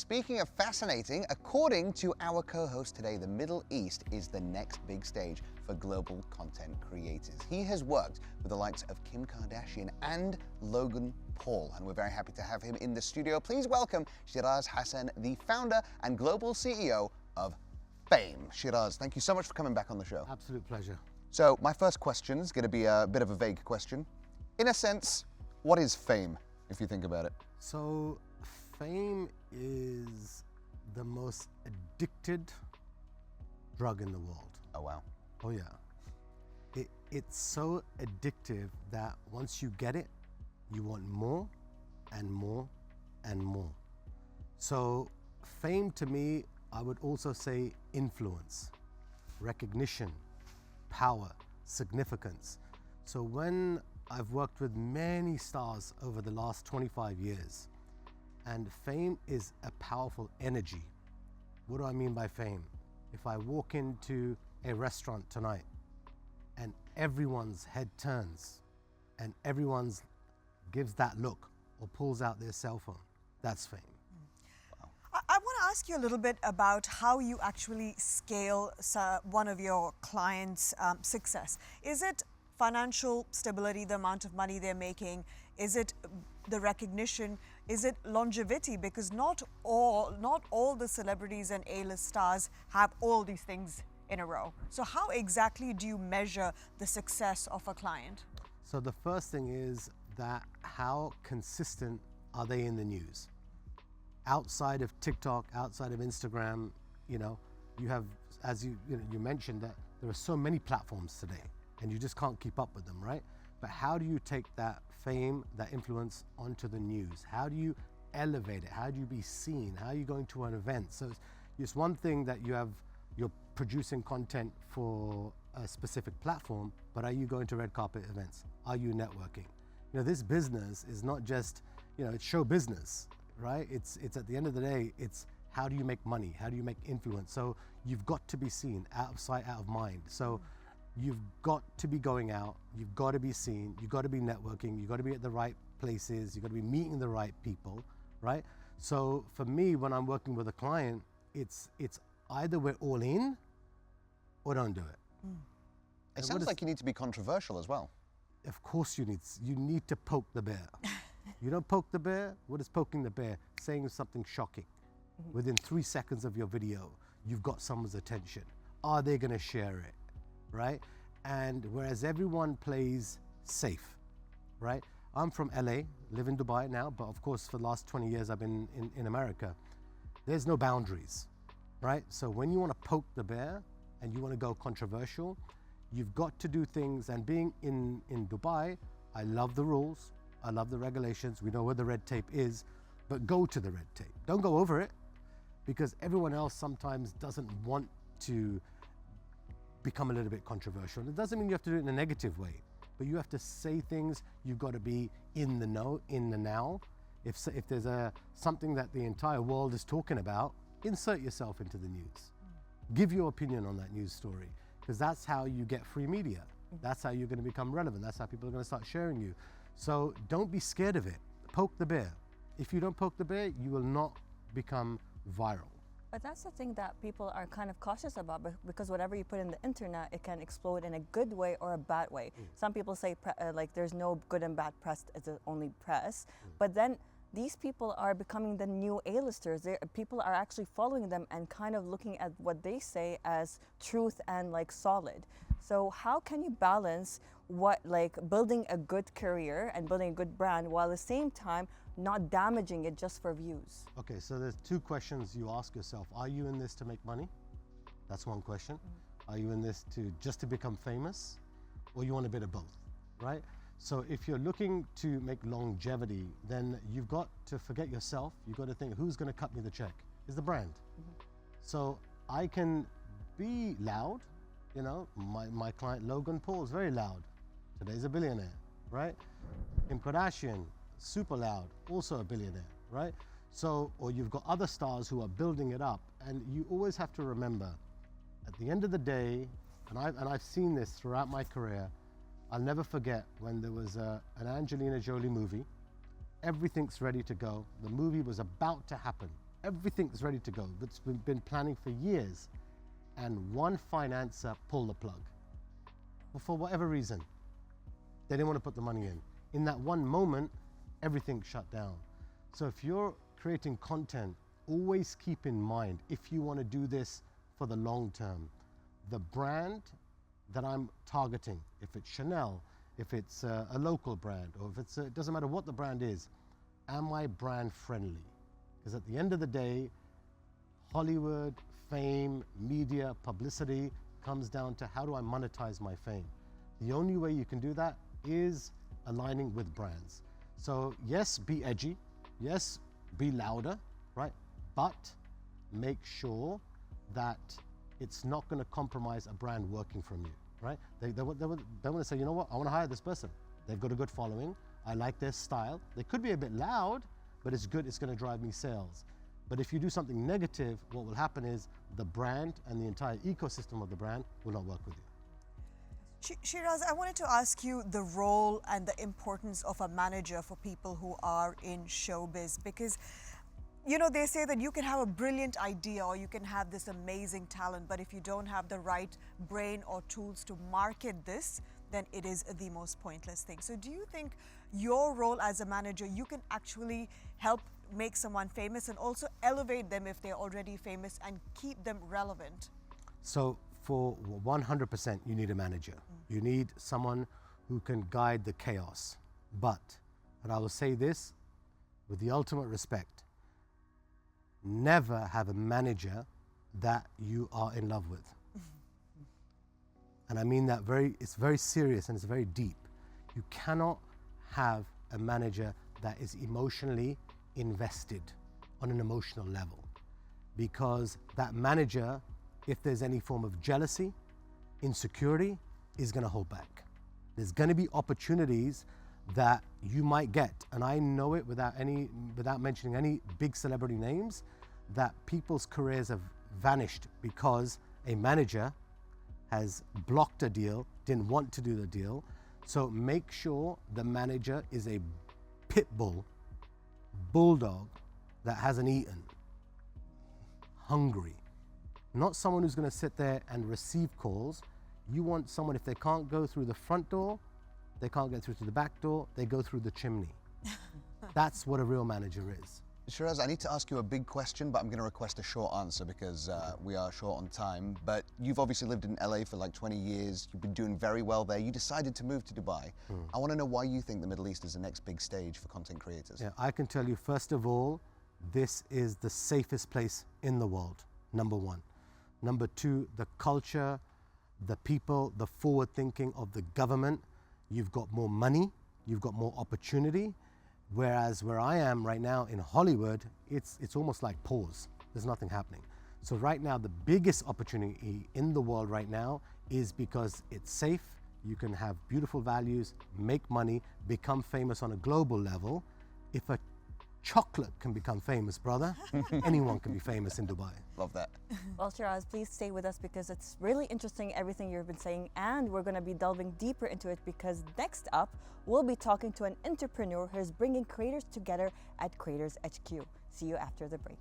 speaking of fascinating, according to our co-host today, the Middle East is the next big stage for global content creators. He has worked with the likes of Kim Kardashian and Logan Paul, and we're very happy to have him in the studio. Please welcome Sheeraz Hasan, the founder and global CEO of Fame. Sheeraz, thank you so much for coming back on the show. Absolute pleasure. So my first question is going to be a bit of a vague question. In a sense, what is fame, if you think about it? So fame is the most addicted drug in the world. Oh, wow. Oh yeah. It's so addictive that once you get it, you want more and more and more. So fame to me, I would also say influence, recognition, power, significance. So when I've worked with many stars over the last 25 years, and fame is a powerful energy. What do I mean by fame? If I walk into a restaurant tonight and everyone's head turns and everyone's gives that look or pulls out their cell phone, that's fame. I want to ask you a little bit about how you actually scale one of your clients' success. Is it financial stability, the amount of money they're making? Is it the recognition? Is it longevity? Because not all the celebrities and A-list stars have all these things in a row. So how exactly do you measure the success of a client? So the first thing is that how consistent are they in the news? Outside of TikTok, outside of Instagram, you have, as you mentioned, that there are so many platforms today and you just can't keep up with them, right? But how do you take that fame, that influence onto the news? How do you elevate it? How do you be seen? How are you going to an event? So it's one thing that you're producing content for a specific platform, but are you going to red carpet events? Are you networking? This business is not just, it's show business. Right? It's at the end of the day, it's how do you make money? How do you make influence? So you've got to be seen, out of sight, out of mind. So you've got to be going out, you've got to be seen, you've got to be networking, you've got to be at the right places, you've got to be meeting the right people, right? So for me, when I'm working with a client, it's either we're all in or don't do it. It sounds like you need to be controversial as well. Of course you need to poke the bear. You don't poke the bear. What is poking the bear? Saying something shocking. Within 3 seconds of your video, you've got someone's attention. Are they going to share it? Right? And whereas everyone plays safe, right? I'm from LA, live in Dubai now, but of course for the last 20 years I've been in America. There's no boundaries, right? So when you want to poke the bear and you want to go controversial, you've got to do things. And being in Dubai, I love the rules. I love the regulations. We know where the red tape is, but go to the red tape. Don't go over it, because everyone else sometimes doesn't want to become a little bit controversial. It doesn't mean you have to do it in a negative way, but you have to say things. You've got to be in the know, in the now. If there's something that the entire world is talking about, insert yourself into the news. Give your opinion on that news story, because that's how you get free media. That's how you're going to become relevant. That's how people are going to start sharing you. So don't be scared of it. Poke the bear. If you don't poke the bear, you will not become viral. But that's the thing that people are kind of cautious about, because whatever you put in the internet, it can explode in a good way or a bad way. Some people say like there's no good and bad press, it's only press. But then these people are becoming the new A-listers. People are actually following them and kind of looking at what they say as truth and like solid. So how can you balance building a good career and building a good brand while at the same time not damaging it just for views? Okay, so there's two questions you ask yourself. Are you in this to make money? That's one question. Are you in this just to become famous? Or you want a bit of both, right? So if you're looking to make longevity, then you've got to forget yourself. You've got to think, who's going to cut me the check? Is the brand. So I can be loud. My client Logan Paul is very loud. Today's a billionaire, right? Kim Kardashian, super loud, also a billionaire, right? So, or you've got other stars who are building it up, and you always have to remember, at the end of the day, and I've seen this throughout my career, I'll never forget when there was an Angelina Jolie movie. Everything's ready to go. The movie was about to happen. everything's ready to go. It's been planning for years. And one financer pulled the plug. For whatever reason, they didn't want to put the money in. In that one moment, everything shut down. So if you're creating content, always keep in mind, if you want to do this for the long term, the brand that I'm targeting, if it's Chanel, if it's a local brand, or if it's, it doesn't matter what the brand is, am I brand friendly? Because at the end of the day, Hollywood, fame, media, publicity comes down to how do I monetize my fame? The only way you can do that is aligning with brands. So yes, be edgy, yes, be louder, right? But make sure that it's not going to compromise a brand working from you, right? They want to say, you know what, I want to hire this person. They've got a good following. I like their style. They could be a bit loud, but it's good. It's going to drive me sales. But if you do something negative, what will happen is the brand and the entire ecosystem of the brand will not work with you. Sheeraz, I wanted to ask you the role and the importance of a manager for people who are in showbiz, because you know, they say that you can have a brilliant idea or you can have this amazing talent, but if you don't have the right brain or tools to market this, then it is the most pointless thing. So do you think your role as a manager, you can actually help make someone famous and also elevate them if they're already famous and keep them relevant? So for 100%, you need a manager. You need someone who can guide the chaos. But, and I will say this with the ultimate respect, never have a manager that you are in love with. And I mean that it's very serious and it's very deep. You cannot have a manager that is emotionally invested on an emotional level, because that manager, if there's any form of jealousy, insecurity, is going to hold back. There's going to be opportunities that you might get, and I know it without mentioning any big celebrity names, that people's careers have vanished because a manager has blocked a deal, didn't want to do the deal. So make sure the manager is a pit bull, bulldog that hasn't eaten, hungry, not someone who's going to sit there and receive calls. You want someone, if they can't go through the front door, they can't get through to the back door, they go through the chimney. That's what a real manager is. Sheeraz, I need to ask you a big question, but I'm going to request a short answer because we are short on time. But you've obviously lived in LA for like 20 years. You've been doing very well there. You decided to move to Dubai. I want to know why you think the Middle East is the next big stage for content creators. Yeah, I can tell you, first of all, this is the safest place in the world, number one. Number two, the culture, the people, the forward thinking of the government. You've got more money, you've got more opportunity. Whereas where I am right now in Hollywood, it's almost like pause. There's nothing happening. So right now, the biggest opportunity in the world right now is because it's safe, you can have beautiful values, make money, become famous on a global level. If a chocolate can become famous, brother, anyone can be famous in Dubai. Love that. Well, Sheeraz, please stay with us because it's really interesting everything you've been saying, and we're going to be delving deeper into it because next up, we'll be talking to an entrepreneur who's bringing creators together at Creators HQ. See you after the break.